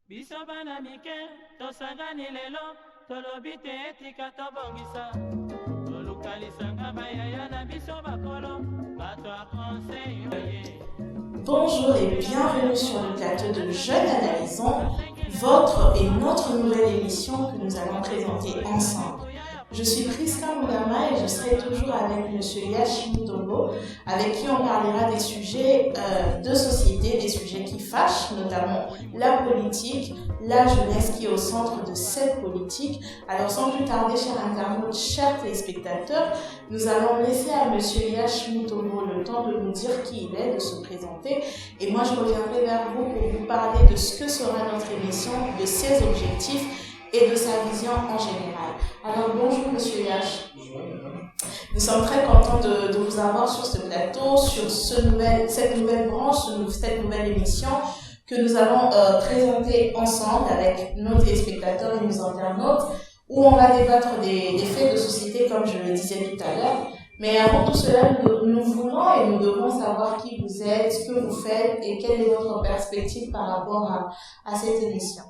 Biso bana mike, tosangani lelo, tolobi te etika tobongisa. Tolukalisanga bayaya na biso bakolo, bato a conseil oye. Bonjour et bienvenue sur le plateau de Jeunes Analysons, votre et notre nouvelle émission que nous allons présenter ensemble. Je suis Priska Moudama et je serai toujours avec Monsieur Yash Mutombo, avec qui on parlera des sujets de société, des sujets qui fâchent, notamment la politique, la jeunesse qui est au centre de cette politique. Alors sans plus tarder, chers internautes, chers téléspectateurs, nous allons laisser à Monsieur Yash Mutombo le temps de nous dire qui il est, de se présenter. Et moi, je reviendrai vers vous pour vous parler de ce que sera notre émission, de ses objectifs et de sa vision en général. Alors bonjour Monsieur Yash. Nous sommes très contents de vous avoir sur ce plateau, sur cette nouvelle branche, cette nouvelle émission que nous allons présenter ensemble avec nos téléspectateurs et nos internautes, où on va débattre des faits de société, comme je le disais tout à l'heure. Mais avant tout cela, nous voulons et nous devons savoir qui vous êtes, ce que vous faites et quelle est votre perspective par rapport à cette émission.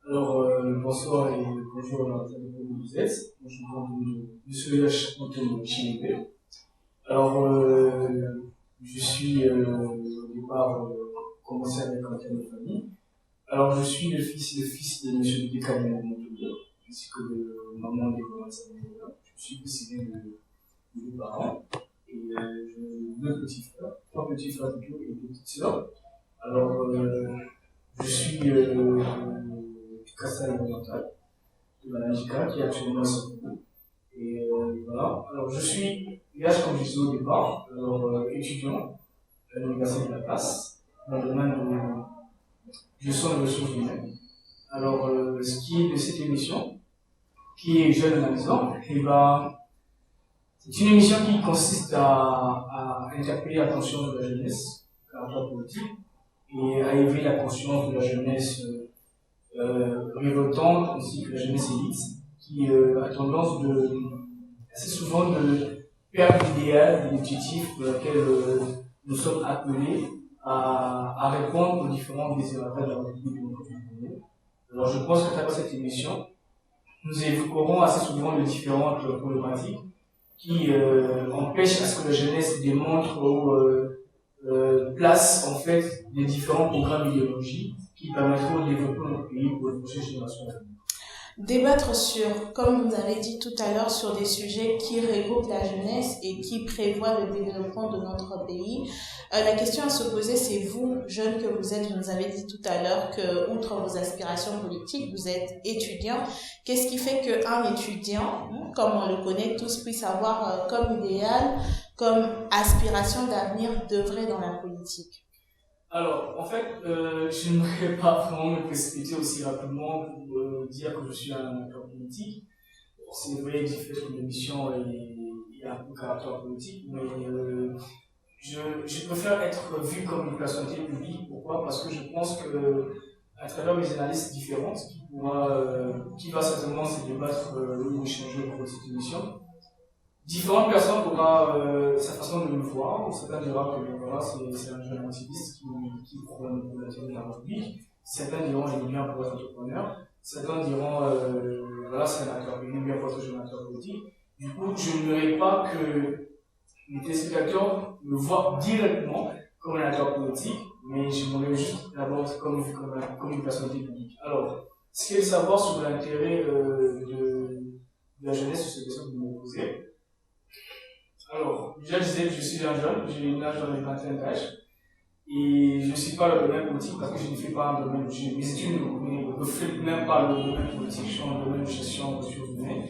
Alors, bonsoir et bonjour à tous les que vous êtes. Moi, je suis M. Yash Mutombo Chimbe. Alors, je suis au départ commencé avec un thème de famille. Alors, je suis le fils de M. Dekane Mutombo, ainsi que de maman de Samira. Je suis décédé de deux parents et j'ai trois petits frères et deux petites sœurs. Alors, je suis du Kassai oriental, de la Nigeria, qui est actuellement à Sokoto. Et voilà. Alors, je suis, comme je disais au départ, étudiant à l'Université de la Place, dans le domaine de gestion des ressources humaines. Alors, ce qui est de cette émission, qui est Jeunes Analysants, et ben, c'est une émission qui consiste à interpeller l'attention de la jeunesse, caractère politique, et à éveiller la conscience de la jeunesse révoltante ainsi que la jeunesse élite qui a tendance assez souvent de perdre l'idéal, l'objectif pour lequel nous sommes appelés à répondre aux différents désirables de la République de notre pays. Alors je pense qu'à travers cette émission, nous évoquerons assez souvent les différentes problématiques qui empêchent à ce que la jeunesse démontre place en fait des différents programmes idéologiques qui permettront de développer notre pays pour les prochaines générations. Débattre sur, comme vous avez dit tout à l'heure, sur des sujets qui regroupent la jeunesse et qui prévoient le développement de notre pays. La question à se poser, c'est vous, jeunes que vous êtes, vous nous avez dit tout à l'heure que, outre vos aspirations politiques, vous êtes étudiant. Qu'est-ce qui fait qu'un étudiant, comme on le connaît tous, puisse avoir comme idéal, comme aspiration d'avenir d'œuvrer dans la politique? Alors, en fait, je n'aimerais pas vraiment me précipiter aussi rapidement pour dire que je suis un acteur politique. C'est vrai que j'ai fait une émission et un peu caractère politique, mais je préfère être vu comme une personnalité publique. Pourquoi? Parce que je pense que à travers mes analyses différentes, qui va certainement se débattre ou échanger au cours de cette émission, différentes personnes auront sa façon de me voir. Certains diront que voilà, c'est un jeune activiste qui prône pour la théorie de la République. Certains diront qu'il est bien pour être entrepreneur. Certains diront voilà, c'est un acteur, il est bien pour être jeune acteur politique. Du coup, je n'aimerais pas que les téléspectateurs me voient directement comme un acteur politique, mais j'aimerais juste d'abord comme une personnalité publique. Alors, ce qu'il y a de savoir sur l'intérêt de la jeunesse sur cette question que vous me posez. Alors, déjà, je disais que je suis un jeune, j'ai une âge dans les 21 d'âge, et je ne suis pas le domaine politique parce que je ne fais pas un domaine, mes études ne reflètent même pas le domaine politique, je suis dans le domaine de gestion de ressources humaines,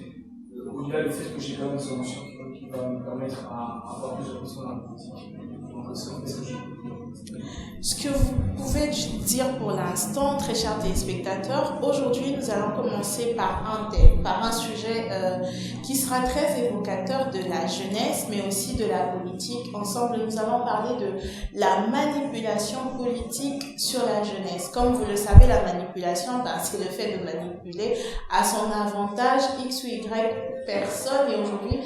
au-delà du fait que j'ai quand même des solutions qui vont me permettre à avoir plus de pression dans la politique. Donc, c'est ce que je peux dire. Ce que vous pouvez dire pour l'instant, très chers téléspectateurs, aujourd'hui nous allons commencer par un thème, par un sujet qui sera très évocateur de la jeunesse, mais aussi de la politique. Ensemble, nous allons parler de la manipulation politique sur la jeunesse. Comme vous le savez, la manipulation, c'est le fait de manipuler à son avantage X ou Y personnes. Et aujourd'hui,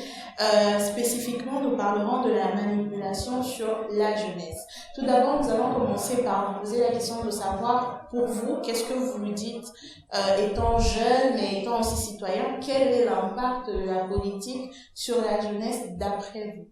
spécifiquement, nous parlerons de la manipulation sur la jeunesse. Tout d'abord, d'abord, nous allons commencer par vous poser la question de savoir, pour vous, qu'est-ce que vous nous dites, étant jeune, mais étant aussi citoyen, quel est l'impact de la politique sur la jeunesse d'après vous?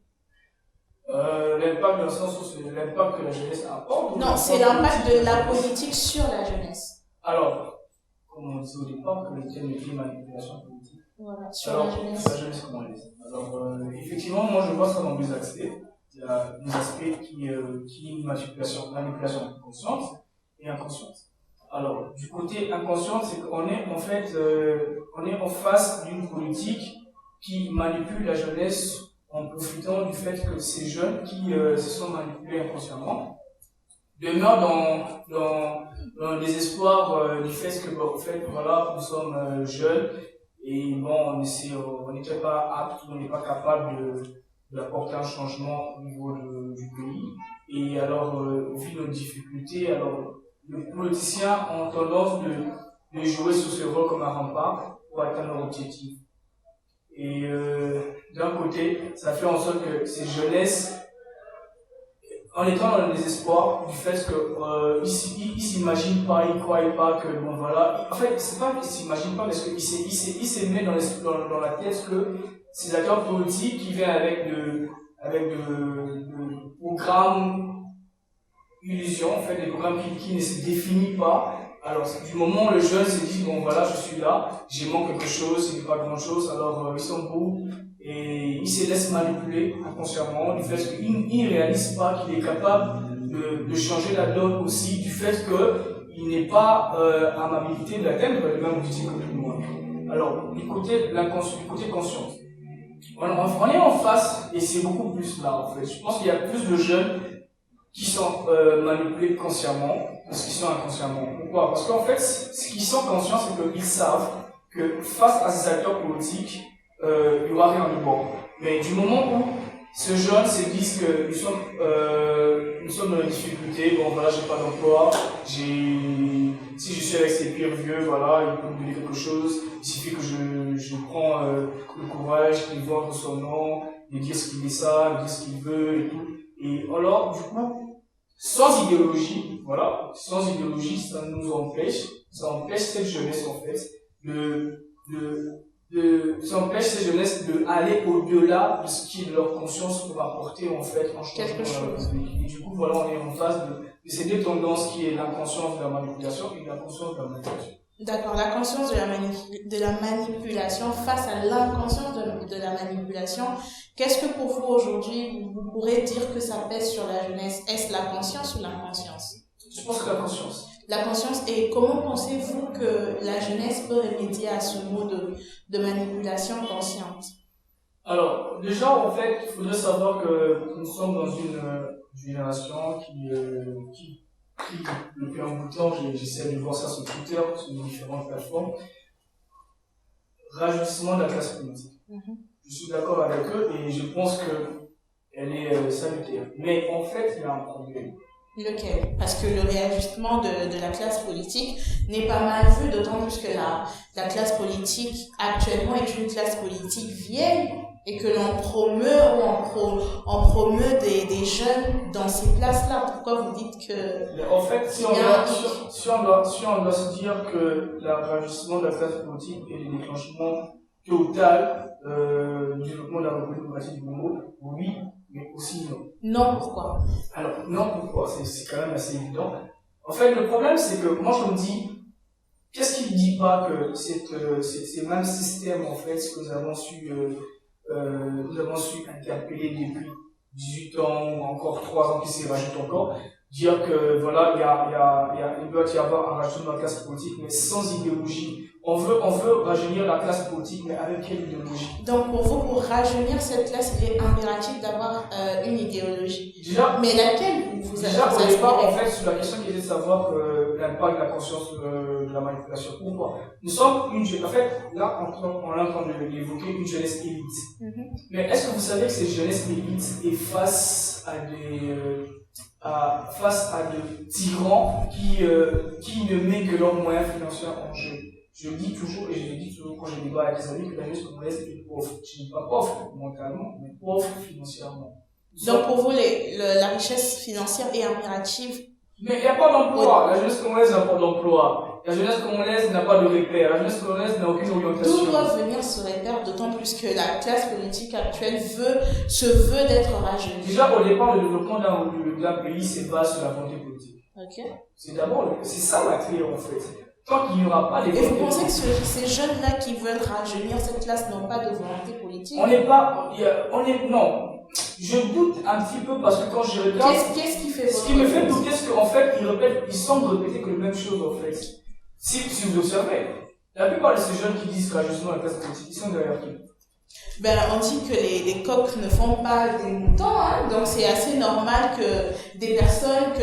L'impact dans le sens où c'est l'impact que la jeunesse apporte. Non, c'est l'impact de la politique sur la jeunesse. Alors, comme on disait au départ, que le thème est manipulation politique. Voilà, sur Alors, la jeunesse. sur la jeunesse, comment elle est. Alors, effectivement, moi je vois ça dans deux aspects. Il y a un aspect qui est une manipulation consciente et inconsciente. Alors, du côté inconscient, c'est qu'on est en fait, on est en face d'une politique qui manipule la jeunesse en profitant du fait que ces jeunes qui se sont manipulés inconsciemment demeurent dans le désespoir du fait que, bon, en fait, voilà, nous sommes jeunes et bon, on n'était pas apte, on n'est pas capable d'apporter un changement au niveau du pays. Et alors, vu nos difficultés, alors, les politiciens ont tendance de jouer sur ce rôle comme un rempart pour atteindre leur objectif. Et d'un côté, ça fait en sorte que ces jeunesses, en étant dans le désespoir du fait que ils s'imaginent pas, ils croient pas que bon voilà. En fait, c'est pas qu'ils s'imaginent pas, parce qu'ils se mettent dans la tête que ces acteurs politiques qui viennent avec de programmes illusions, en fait, des programmes qui ne se définissent pas. Alors, du moment où le jeune se dit, bon voilà, je suis là, j'ai manqué quelque chose, ce n'est pas grand chose, alors ils sont beaux et ils se laissent manipuler inconsciemment du fait qu'ils ne réalisent pas qu'il est capable de changer la donne aussi, du fait qu'il n'est pas à l'habilité de l'atteindre le même objectif que tout le monde. Alors, du côté conscience, on est en face, et c'est beaucoup plus là en fait. Je pense qu'il y a plus de jeunes qui sont manipulés consciemment que ce qui sont inconsciemment. Pourquoi? Parce qu'en fait, ce qu'ils sont conscients, c'est qu'ils savent que face à ces acteurs politiques, il n'y aura rien de bon. Mais du moment où ces jeunes se disent que nous sommes dans la difficulté, bon voilà, j'ai pas d'emploi, si je suis avec ces pires vieux, voilà, ils peuvent me donner quelque chose, il suffit que je prends le courage, qu'ils vendent son nom, de dire ce qu'il est ça, de dire ce qu'il veut et tout. Et alors, du coup, sans idéologie, voilà, sans idéologie, ça empêche cette jeunesse en fait ça empêche ces jeunesses d'aller au-delà de ce qui leur conscience peut apporter en fait en changeant la politique. Et du coup, voilà, on est en face de ces deux tendances qui est l'inconscience de la manipulation et l'inconscience de la manipulation. D'accord, la conscience de la manipulation face à l'inconscience de la manipulation. Qu'est-ce que pour vous aujourd'hui, vous pourrez dire que ça pèse sur la jeunesse? Est-ce la conscience ou l'inconscience? Je pense que la conscience. La conscience, et comment pensez-vous que la jeunesse peut remédier à ce mot de manipulation consciente? Alors, déjà, en fait, il faudrait savoir que nous sommes dans une génération qui depuis un bout de temps, j'essaie de voir ça sur Twitter, sur différentes plateformes, rajeunissement de la classe politique. Je suis d'accord avec eux et je pense qu'elle est salutaire. Mais en fait, il y a un problème. Lequel? Parce que le réajustement de la classe politique n'est pas mal vu, d'autant plus que la classe politique actuellement est une classe politique vieille et que l'on promeut ou on promeut des jeunes dans ces places-là. Pourquoi vous dites que... Mais en fait, si on doit se dire que le réajustement de la classe politique est le déclenchement total du développement de la République démocratique du Congo, oui, mais aussi non. Non, pourquoi? Alors, non, pourquoi? C'est quand même assez évident. En fait, le problème, c'est que moi, je me dis, qu'est-ce qui ne dit pas que ces mêmes systèmes, en fait, ce que nous avons su interpeller depuis 18 ans ou encore 3 ans qui s'y rajoutent encore, dire que voilà, il doit y avoir un rajoutement de la classe politique, mais sans idéologie. On veut rajeunir la classe politique, mais avec quelle idéologie? Donc pour vous, pour rajeunir cette classe, il est impératif d'avoir une idéologie. Déjà, mais laquelle vous avez? Déjà, au départ, en fait, sur la question qui était de savoir l'impact de la conscience de la manipulation. Pourquoi? Nous sommes en fait, là, on est en train d'évoquer une jeunesse élite. Mais est-ce que vous savez que cette jeunesse élite est face à des tyrans qui ne mettent que leurs moyens financiers en jeu? Je dis toujours, et je le dis toujours quand je débat avec des amis, que la jeunesse congolaise est pauvre. Je ne dis pas pauvre mentalement, mais pauvre financièrement. Donc pour vous, la richesse financière est impérative. Mais il n'y a pas d'emploi. La jeunesse congolaise n'a pas d'emploi. La jeunesse congolaise n'a pas de repère. La jeunesse congolaise n'a aucune orientation. D'où doit venir ce repère, d'autant plus que la classe politique actuelle se veut d'être rajeunie. Déjà, au départ, le développement d'un pays, c'est basé sur la volonté politique. Ok. C'est ça la clé, en fait. Tant qu'il n'y aura pas les... Et vous pensez que ces jeunes-là qui veulent rajeunir cette classe n'ont pas de volonté politique? Non. Je doute un petit peu parce que quand je regarde... Qu'est-ce qui fait Ce qui me fait douter, c'est qu'en fait, ils semblent répéter que les mêmes choses, en fait. Si vous observez, la plupart de ces jeunes qui disent que justement la classe politique, ils sont derrière qui? Ben, on dit que les coqs ne font pas des moutons, hein, donc c'est assez normal que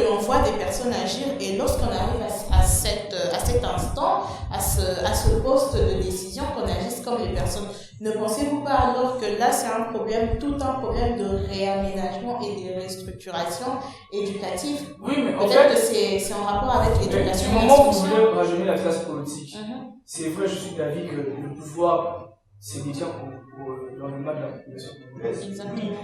l'on voit des personnes agir, et lorsqu'on arrive à cet instant, à ce poste de décision, qu'on agisse comme les personnes. Ne pensez-vous pas alors que là c'est tout un problème de réaménagement et de restructuration éducative? Oui, mais en peut-être fait, que c'est en rapport avec l'éducation. Du moment où vous voulez rajeunir la classe politique, c'est vrai, je suis d'avis que le pouvoir c'est détient pour l'environnement de la population congolaise. Exactement.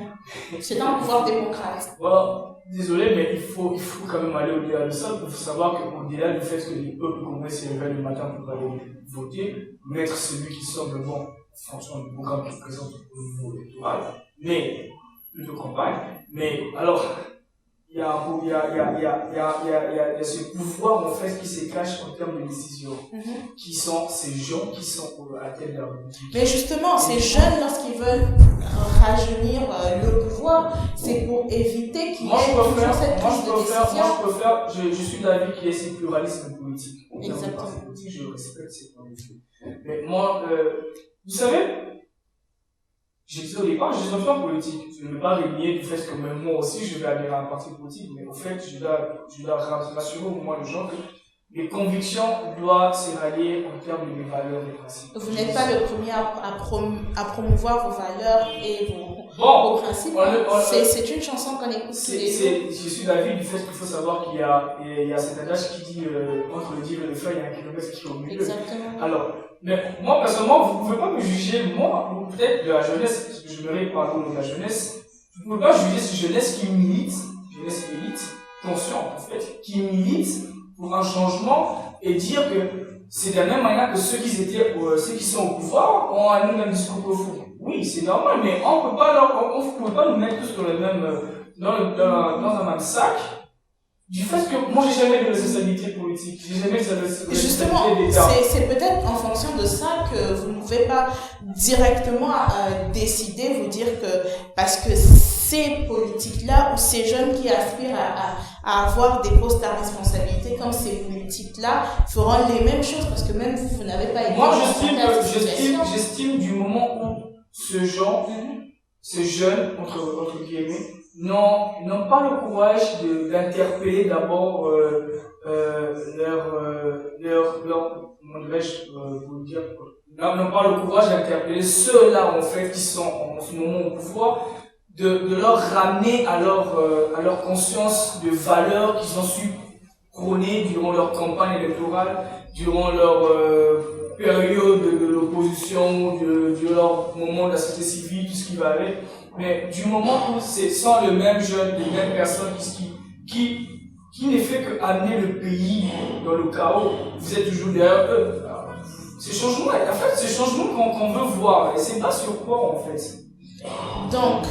C'est un pouvoir démocrate. Voilà. Désolé, mais il faut quand même aller au-delà de ça pour savoir qu'au-delà du fait que les peuples congolais se réveillent le matin pour aller voter, mettre celui qui semble bon en fonction du programme qu'il présente au niveau électoral, mais plutôt campagne. Mais alors, il y a ce pouvoir en fait qui se cache en termes de décision, qui sont ces gens qui sont à tête de la République. Mais justement, ces jeunes, lorsqu'ils veulent rajeunir le pouvoir, c'est pour éviter qu'il y ait toujours cette prise de décision. Je suis d'avis qu'il y ait ce pluralisme politique. Exactement. Politique, je respecte ces points de vue. Mais moi, vous savez, j'ai dit au départ, je suis un politique. Je ne veux pas régner du fait que même moi aussi je vais adhérer à un parti politique, mais en fait, je dois rassurer au moins les gens que les convictions doivent se rallier en termes de mes valeurs et principes. Vous n'êtes pas le premier à promouvoir vos valeurs et vos principes. C'est une chanson qu'on écoute tous les jours. Je suis d'avis du fait qu'il faut savoir qu'il y a cet adage qui dit entre le dire et le faire, il y a un kilomètre qui est au milieu. Exactement. Alors, mais moi, personnellement, vous ne pouvez pas me juger, moi, ou peut-être de la jeunesse, parce que je me parle de la jeunesse, vous ne pouvez pas juger cette jeunesse qui milite, consciente en fait, qui milite pour un changement et dire que c'est de la même manière que ceux qui sont au pouvoir ont un même discours profond. Oui, c'est normal, mais on ne peut pas nous mettre tous dans le même, dans un même sac. Du fait que moi j'ai jamais de responsabilité politique, j'ai jamais de responsabilité d'État. Justement, c'est peut-être en fonction de ça que vous ne pouvez pas directement décider, vous dire que parce que ces politiques-là ou ces jeunes qui aspirent à avoir des postes à responsabilité comme ces politiques-là feront les mêmes choses parce que même vous n'avez pas été. Moi j'estime du moment où ces jeunes entre guillemets n'ont pas le courage d'interpeller d'abord comment devrais-je vous dire, n'ont pas le courage d'interpeller ceux-là en fait qui sont en ce moment au pouvoir, de leur ramener à leur conscience de valeurs qu'ils ont su prôner durant leur campagne électorale, durant leur période de l'opposition, de leur moment de la société civile, tout ce qui va avec. Mais du moment où ce sont les mêmes jeunes, les mêmes personnes qui ne fait que amener le pays dans le chaos, vous êtes toujours derrière eux. C'est changement, en fait, c'est changement qu'on veut voir. Et c'est pas sur quoi, en fait. Donc,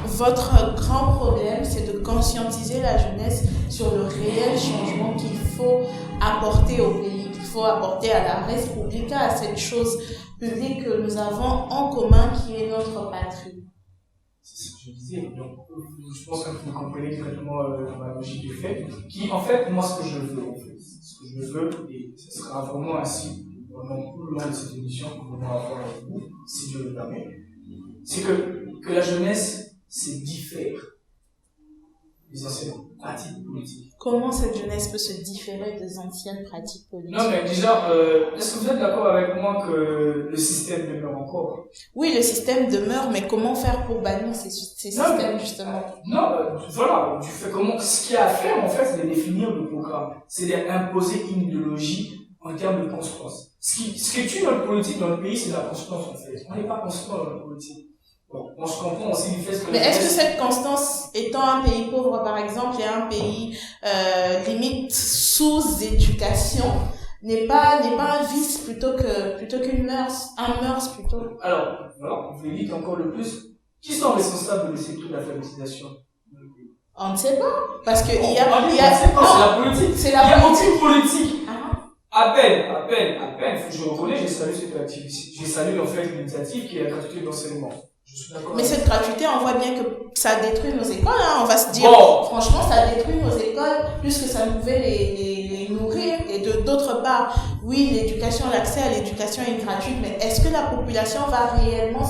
votre grand problème, c'est de conscientiser la jeunesse sur le réel changement qu'il faut apporter au pays, qu'il faut apporter à la Respublica, à cette chose publique que nous avons en commun qui est notre patrie. C'est ce que je disais. Donc, je pense que vous comprenez directement ma logique du fait. Qui, en fait, moi, ce que je veux, et ce sera vraiment ainsi pendant tout le long de cette émission que nous allons avoir avec vous, si Dieu le permet, c'est que la jeunesse, c'est différer des anciennes pratiques politiques. Comment cette jeunesse peut se différer des anciennes pratiques politiques? Non, mais déjà, est-ce que vous êtes d'accord avec moi que le système demeure encore? Oui, le système demeure, mais comment faire pour bannir ces systèmes, justement? Non, voilà, ce qu'il y a à faire, en fait, c'est de définir le programme. C'est d'imposer une idéologie en termes de constance. Ce qui tue notre politique dans le pays, c'est la constance, en fait. On n'est pas constant dans la politique. Bon, moi je comprends aussi du fait que... Mais est-ce que cette constance, étant un pays pauvre par exemple, et un pays limite sous-éducation, n'est pas un vice plutôt qu'une mœurs, un mœurs plutôt? Alors, voilà, vous dites encore le plus, qui sont responsables de cette toute alphabétisation? On ne sait pas, parce que c'est la politique. C'est Il la y a politique. aucune politique. Ah. À peine, je reconnais, j'ai salué cette activité, j'ai salué en fait l'initiative qui est la gratuité de l'enseignement. Je suis d'accord. Mais cette gratuité, on voit bien que ça détruit nos écoles, hein. On va se dire, franchement, ça détruit nos écoles, plus que ça pouvait les nourrir. Et d'autre part, oui, l'éducation, l'accès à l'éducation est gratuite, mais est-ce que la population va réellement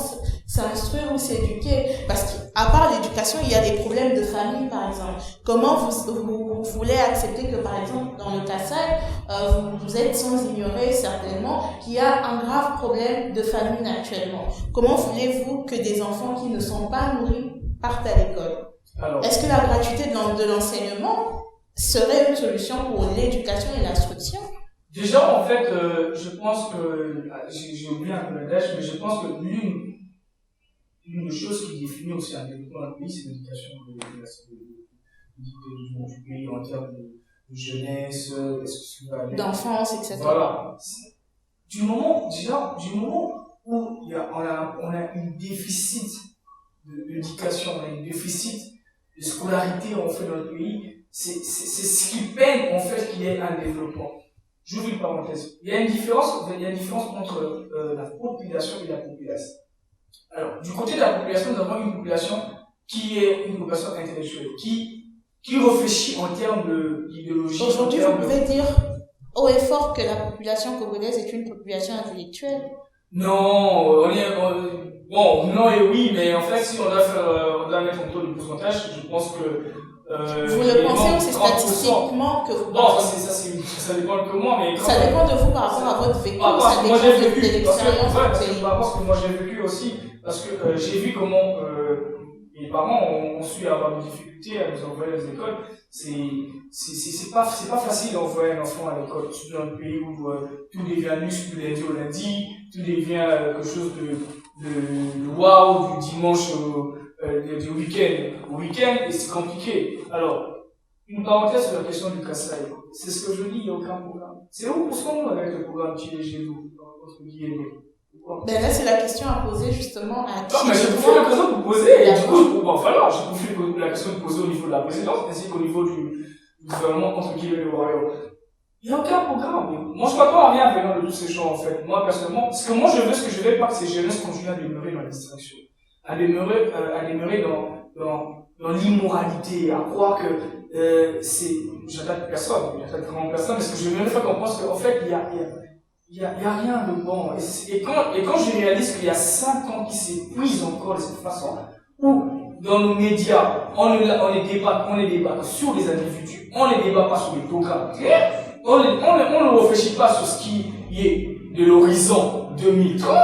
s'instruire ou s'éduquer? Parce qu'à part l'éducation, il y a des problèmes de famille, par exemple. Comment vous voulez accepter que, par exemple, dans le Kassai, vous êtes sans ignorer certainement qu'il y a un grave problème de famine actuellement? Comment voulez-vous que des enfants qui ne sont pas nourris partent à l'école? Est-ce que la gratuité de l'enseignement serait une solution pour l'éducation et l'instruction? Déjà, en fait, je pense que, j'ai oublié un peu la dèche, mais je pense que l'une des choses qui définit aussi un développement d'un pays, c'est l'éducation du pays en termes de jeunesse, d'enfance, etc. Voilà. Du moment où on a une déficit d'éducation, on a un déficit de scolarité en fait dans le pays, c'est ce qui peine en fait qu'il y ait un développement. J'ouvre une parenthèse. Il y a une différence entre la population et la populace. Alors, du côté de la population, nous avons une population qui est une population intellectuelle, qui réfléchit en termes d'idéologie. Aujourd'hui, vous pouvez dire haut et fort que la population congolaise est une population intellectuelle? Non, non et oui, mais en fait, si on doit mettre un taux de pourcentage, je pense que vous le pensez ou c'est statistiquement que vous pensez? Ça dépend de moi, mais ça dépend de vous par rapport à votre vécu, ça dépend de l'expérience du pays. Par rapport à ce que moi j'ai vécu aussi, parce que j'ai vu comment mes parents ont su avoir des difficultés à nous envoyer aux écoles. C'est pas facile d'envoyer un enfant à l'école, surtout dans un pays où tout devient muscle du lundi au lundi, tout devient quelque chose de waouh du dimanche du week-end, et c'est compliqué. Alors, une parenthèse sur la question du Kassai. C'est ce que je dis, il n'y a aucun programme. C'est où qu'on avec le programme TLG2, entre guillemets? Ben là, c'est la question à poser justement à qui. Non, mais j'ai trouvé l'occasion de vous poser, et du coup, j'ai trouvé la question de poser au niveau de la présidence, ainsi qu'au niveau du gouvernement, entre guillemets, le royaume. Il n'y a aucun programme. Moi, je ne m'attends à rien venant de tous ces gens, en fait. Moi, personnellement, ce que je veux pas que ces jeunesses continuent à demeurer dans la distraction. À demeurer dans l'immoralité, à croire que j'attaque personne, j'attaque vraiment personne, mais ce que je veux faire qu'on pense qu'en fait, il y a rien de bon. Et quand je réalise qu'il y a 5 ans qui s'épuisent encore de cette façon, où dans nos médias, on les débat sur les individus, on les débat pas sur les programmes, on ne réfléchit pas sur ce qui est de l'horizon 2030.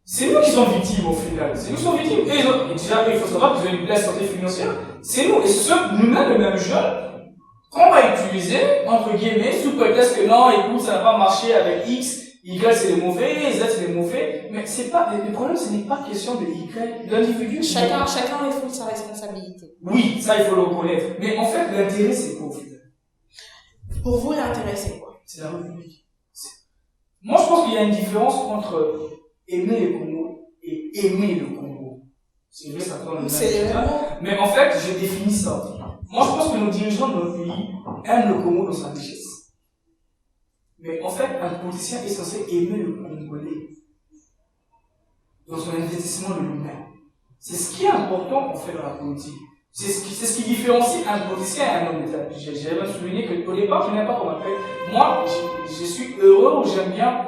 C'est nous qui sommes victimes au final. C'est nous qui sommes victimes. Et déjà, il faut savoir qu'ils ont une baisse santé financière. C'est nous. Et ce sont nous-mêmes, les mêmes jeunes, qu'on va utiliser, entre guillemets, sous prétexte que non, écoute, ça n'a pas marché avec X, Y c'est les mauvais, Z c'est les mauvais. Mais c'est pas, le problème, ce n'est pas question de Y, l'individu. Chacun est de sa responsabilité. Oui, ça, il faut le reconnaître. Mais en fait, l'intérêt, c'est quoi au final? Pour vous, l'intérêt, c'est quoi? C'est la République. Moi, je pense qu'il y a une différence entre aimer le Congo et aimer le Congo. C'est vrai, ça prend le même. Mais en fait, je définis ça. Moi, je pense que nos dirigeants de notre pays aiment le Congo dans sa richesse. Mais en fait, un politicien est censé aimer le Congolais dans son investissement de lui-même. C'est ce qui est important, en fait, dans la politique. C'est ce qui différencie un politicien et un homme d'État. J'ai même souligné qu'au départ, je n'aime pas qu'on m'appelle. Moi, je suis heureux ou j'aime bien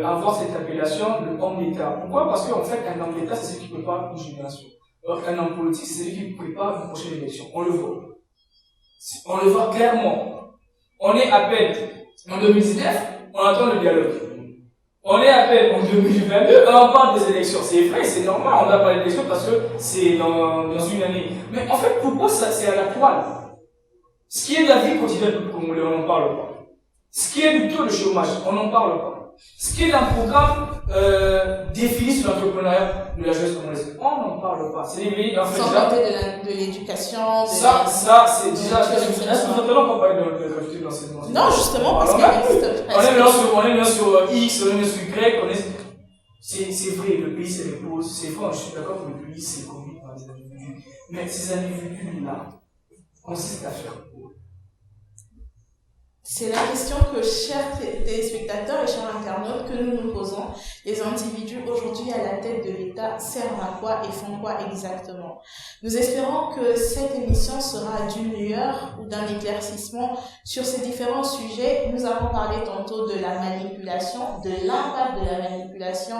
avoir cette appellation de homme d'État. Pourquoi? Parce qu'en fait, un homme d'État, c'est celui qui prépare une génération. Alors qu'un homme politique, c'est celui qui prépare une prochaine élection. On le voit. On le voit clairement. On est à peine en 2019, on attend le dialogue. On est à peine en 2022, on parle des élections. C'est vrai, c'est normal, on doit parler d'élections parce que c'est dans une année. Mais en fait, pourquoi ça, c'est à la toile? Ce qui est de la vie quotidienne du Congolais, on n'en parle pas. Ce qui est du taux de chômage, on n'en parle pas. Ce qui est un programme défini sur l'entrepreneuriat de la jeunesse congolaise. On n'en parle pas. C'est en fait, sans compter de l'éducation. Ça, c'est déjà. Est-ce que nous allons pas parler de la qualité de l'enseignement? Non, justement, parce qu'il on est bien sur X, on est bien sur Y, c'est vrai, le pays se repose, c'est vrai, je suis d'accord que le pays s'est conduit par des individus. Mais ces individus-là consistent à faire quoi? C'est la question que, chers téléspectateurs et chers internautes, que nous nous posons. Les individus aujourd'hui à la tête de l'État servent à quoi et font quoi exactement? Nous espérons que cette émission sera d'une lueur ou d'un éclaircissement sur ces différents sujets. Nous avons parlé tantôt de la manipulation, de l'impact de la manipulation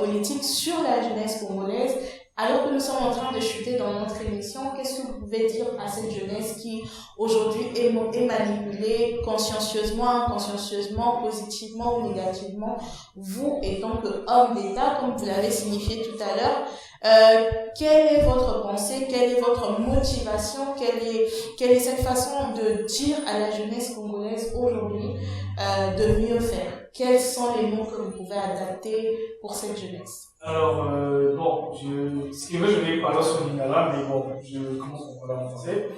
politique sur la jeunesse congolaise. Alors que nous sommes en train de chuter dans notre émission, qu'est-ce que vous pouvez dire à cette jeunesse qui aujourd'hui est manipulée consciencieusement, inconsciencieusement, positivement ou négativement? Vous, étant que homme d'État, comme vous l'avez signifié tout à l'heure, quelle est votre pensée, quelle est votre motivation, quelle est cette façon de dire à la jeunesse congolaise aujourd'hui de mieux faire? Quels sont les mots que vous pouvez adapter pour cette jeunesse? Alors, bon, ce qui veut, je vais parler sur l'Ingala, mais bon, je commence à parler en français.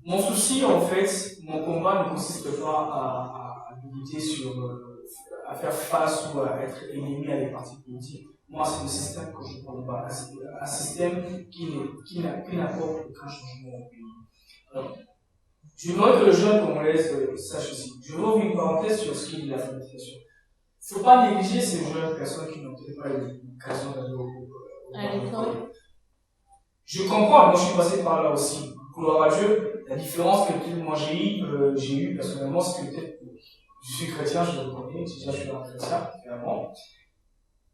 Mon souci, en fait, mon combat ne consiste pas à lutter à faire face ou à être ennemi à des partis politiques. Moi, c'est le système que je parle pas. Un système qui n'apporte aucun changement au pays. Alors, je voudrais que le jeune congolais sache aussi. Je vais ouvrir une parenthèse sur ce qui est de l'alphabétisation. Il ne faut pas négliger ces jeunes personnes qui n'ont peut-être pas eu l'occasion d'aller à l'école. Je comprends, moi je suis passé par là aussi. Gloire à Dieu, la différence que moi j'ai eu personnellement, c'est que peut-être je suis chrétien, je le reconnais, déjà je suis un chrétien, finalement.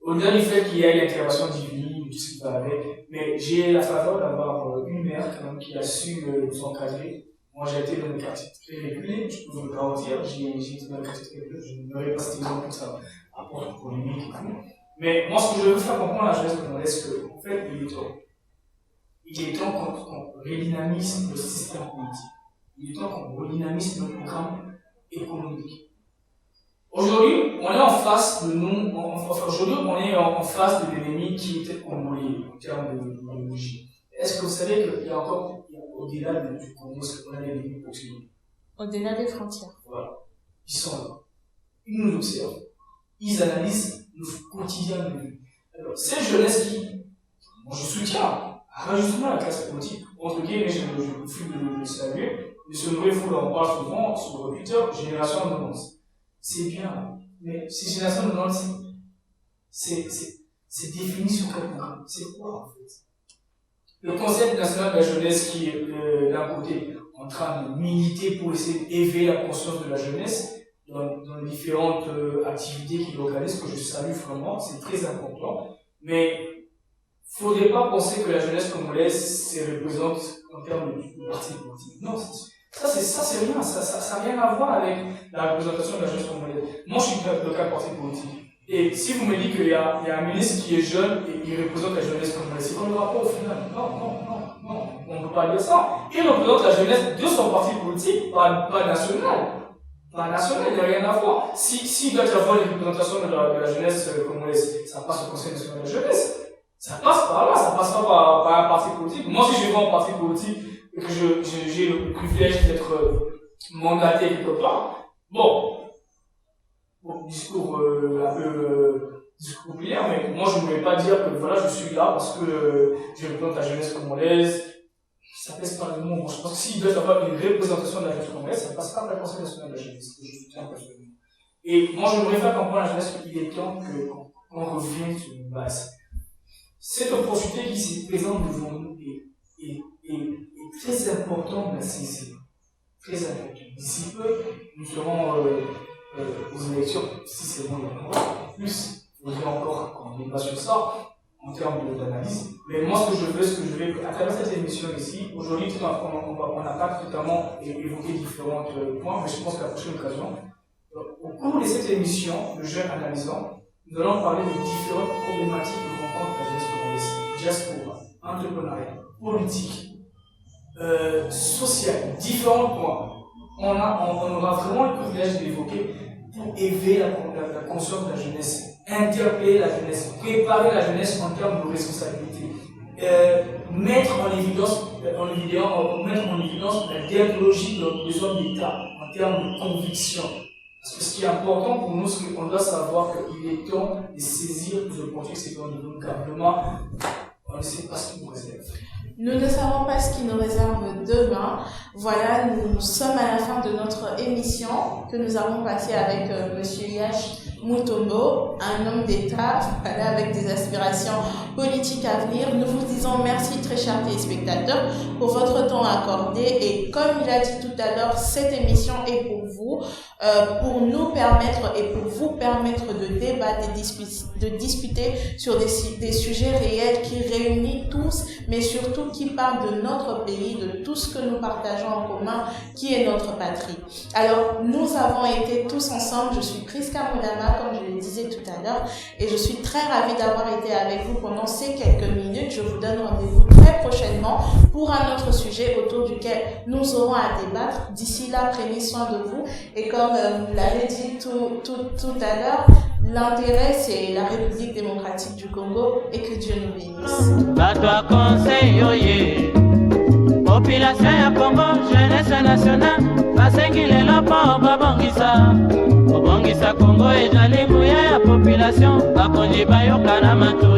Au-delà du fait qu'il y ait l'intervention divine, tout ce qui va avec, mais j'ai la faveur d'avoir une mère quand même qui a su nous encadrer. Moi, j'ai été dans le quartier très régulier, je peux vous le garantir, j'ai été dans le quartier très régulier, je ne n'aurais pas cet exemple pour ça, apporte polémique et tout. Mais moi, ce que je veux faire comprendre à la jeunesse congolaise, c'est qu'en fait, il est temps qu'on redynamise le système politique. Il est temps qu'on redynamise le programme économique. Aujourd'hui, on est en face de nous, aujourd'hui, on est en face de l'ennemi qui était congolais en termes d'idéologie. Est-ce que vous savez qu'il y a encore au-delà du Congo, ce qu'on a les ennemis proximaux. Au-delà des frontières. Voilà. Ils sont là. Ils nous observent. Ils analysent le quotidien de vie. Alors, cette jeunesse qui, moi je soutiens, justement la classe politique, entre guillemets, je profite de le saluer, mais ce nouveau foule en parle souvent sur Twitter, génération 90. C'est bien, mais ces générations 90, c'est défini sur quel programme? C'est quoi en fait? Le concept national de la jeunesse qui est d'un côté en train de militer pour essayer d'éveiller la conscience de la jeunesse dans les différentes activités qu'il organise, que je salue vraiment, c'est très important. Mais il ne faudrait pas penser que la jeunesse congolaise se représente en termes de parti politique. Non, ça c'est rien, ça n'a rien à voir avec la représentation de la jeunesse congolaise. Moi je suis dans quel parti politique. Et si vous me dites qu'il y a un ministre qui est jeune et il représente la jeunesse congolaise, c'est qu'on ne l'aura pas au final. Non, on ne peut pas dire ça. Il représente la jeunesse de son parti politique, pas national. Pas national, il n'y a rien à voir. Si doit y avoir une représentation de la jeunesse congolaise, ça passe au Conseil national de la jeunesse. Ça passe par là, ça passe pas par un parti politique. Moi, si je vais en parti politique et que j'ai le privilège d'être mandaté quelque part, bon, discours un peu discours populaire, mais moi je ne voulais pas dire que voilà, je suis là parce que je représente la jeunesse congolaise. Ça pèse pas le mot. Moi, je pense que s'il doit y avoir une représentation de la jeunesse congolaise, ça passe pas par le Conseil national de la jeunesse, que je soutiens personnellement. Et moi, je voudrais faire comprendre à la jeunesse qu'il est temps qu'on revienne sur une base. Cette opportunité qui se présente devant nous est très importante de la saisir. Très importante. D'ici peu, nous serons aux élections, si c'est bon, il y a encore plus. Il faudrait encore qu'on débat sur ça en termes d'analyse. Mais moi, ce que je vais, à travers cette émission ici, aujourd'hui, on n'a pas totalement évoqué différents points, mais je pense qu'à la prochaine occasion, au cours de cette émission, le jeune analysant, nous allons parler de différentes problématiques que rencontre la jeunesse congolaise. Diaspora, entrepreneuriat, politique, social, différents points. On aura vraiment le privilège d'évoquer pour éveiller la conscience de la jeunesse, interpeller la jeunesse, préparer la jeunesse en termes de responsabilité, mettre en évidence la déontologie des hommes d'État en termes de conviction. Parce que ce qui est important pour nous, c'est qu'on doit savoir qu'il est temps de saisir les opportunités que nous donnent, car demain, on ne sait pas ce qui nous réserve. Nous ne savons pas ce qui nous réserve demain. Voilà, nous sommes à la fin de notre émission que nous avons passée avec Monsieur Yash Mutombo, un homme d'État, voilà, avec des aspirations politiques à venir. Nous vous disons merci, très chers téléspectateurs, pour votre temps accordé. Et comme il a dit tout à l'heure, cette émission est pour vous, pour nous permettre et pour vous permettre de débattre, de discuter sur des sujets réels qui réunissent tous, mais surtout qui parlent de notre pays, de tout ce que nous partageons en commun, qui est notre patrie. Alors, nous avons été tous ensemble. Je suis Priska Moudama, comme je le disais tout à l'heure, et je suis très ravie d'avoir été avec vous pendant ces quelques minutes. Je vous donne rendez-vous très prochainement pour un autre sujet autour duquel nous aurons à débattre. D'ici là, prenez soin de vous, et comme vous l'avez dit tout à l'heure, l'intérêt, c'est la République démocratique du Congo, et que Dieu nous bénisse. Bato conseil oye, population ya Congo, jeunesse nationale, basengi lelo po babongisa Congo ezali nguya ya population, bakonzi bayoka na matu.